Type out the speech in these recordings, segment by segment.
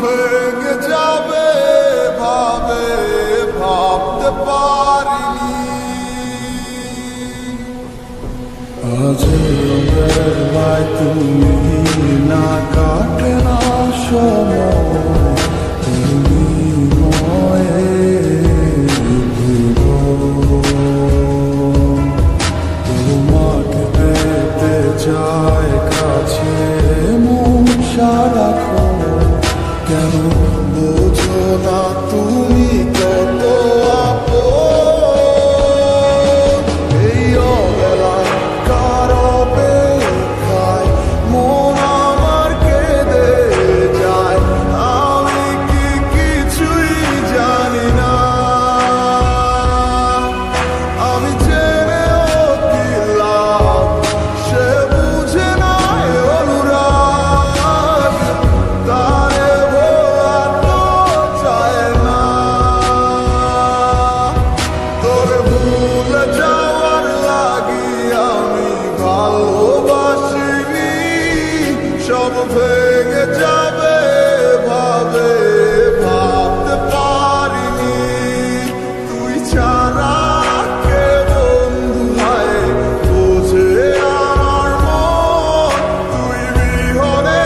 ভেঙে যাবে ভাবে ভাবতে পারিনি। আজ রঙের ভাই তুমি না কাটে না সময়, তুমি ময়ে তোমাকে পেতে চায় কাছে মন সারাক্ষণ। কেন বোঝো না তুমি কত আপন? এই অবেলায় কারো অপেক্ষায় মন আমার কেঁদে যায়। আমি কি কিছুই জানি না, আমি জেনেও কি লাভ? সে বুঝে নাই অনুরাগ, তারে ভোলা তো চায় না। তোরে ভুলে যাওয়ার লাগি আমি ভালোবাসিনি। সব ভেঙে যাবে ভাবে ভাবতে পারিনি। তুই ছাড়া কে বন্ধু হয় বোঝে আমার মন? তুই বিহনে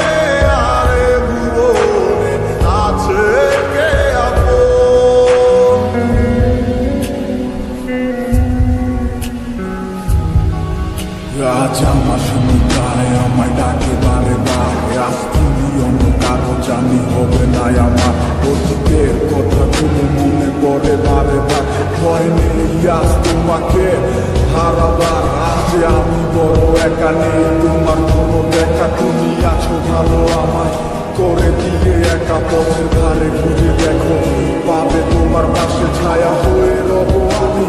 আরে ভুবনে আছে কে আপন? আজ আমার সমুদায় আমায় ডাকে বারে বারে। আজ তুমি অন্য কারো জানি হবে না আমার। অতীতের কথাগুলো মনে পড়ে বারে বার। ভয় নেই আজ তোমাকে হারাবার। আজ আমি বড় একা, নেই তোমার কোনো দেখা। তুমি আছো ভালো আমায় করে দিয়ে একা। পথের ধারে খুঁজে দেখো পাবে তোমার পাশে ছায়া হয়ে রব আমি।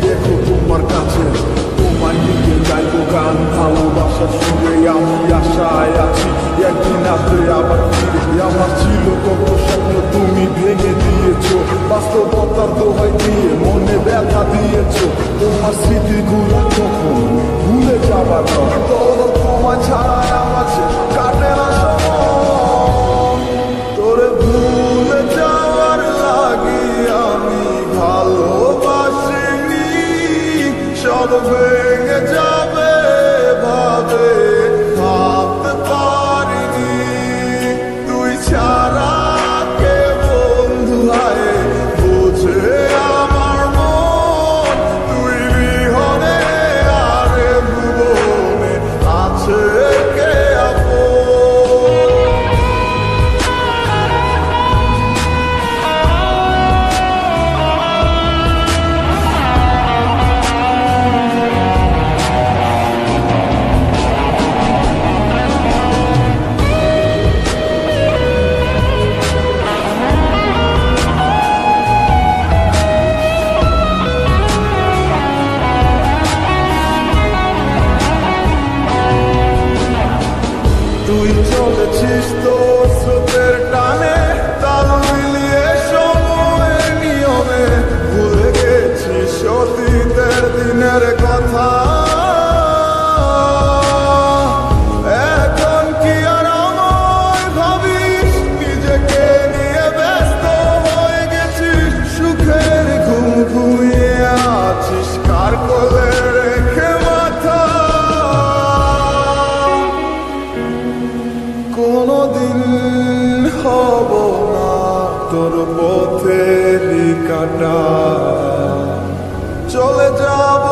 দেখো তোমার কাছে তোমায় নিয়ে গাইবো গান ভালোবাসার সুরে। আমি আশায় আছি একদিন আসবে আবার ফিরে। আমার ছিল কত স্বপ্ন তুমি ভেঙে দিয়েছো। বাস্তবতার দোহাই দিয়ে মনে ব্যথা দিয়েছো। তোমার স্মৃতিগুলো কখন ভুলে যাবার নয়। তোমার ছাড়াই আমার কাটে না সময়। তোরে ভুলে যাওয়ার লাগি আমি ভালোবাসিনি। সব ভেঙে যাবে ভাবে ভাবতে পারিনি। তুই ছাড়া কে বন্ধু হয় বোঝে আমার মন? তুই বিহনে আরে ভুবনে আছে কে আপন? তুই চলেছিস তোর স্রোতের টানে, তাল মিলিয়ে সময়ের নিয়মে। ভুলে গেছিস অতীতের দিনের কথা। এখন কি আর আমায় ভাবিস? নিজেকে নিয়ে ব্যস্ত হয়ে গেছিস। সুখের ঘুম ঘুমিয়ে আছিস কার কোলে রেখে মাথা। কোনদিন হব না তোর পথেরই কাঁটা। চলে যাব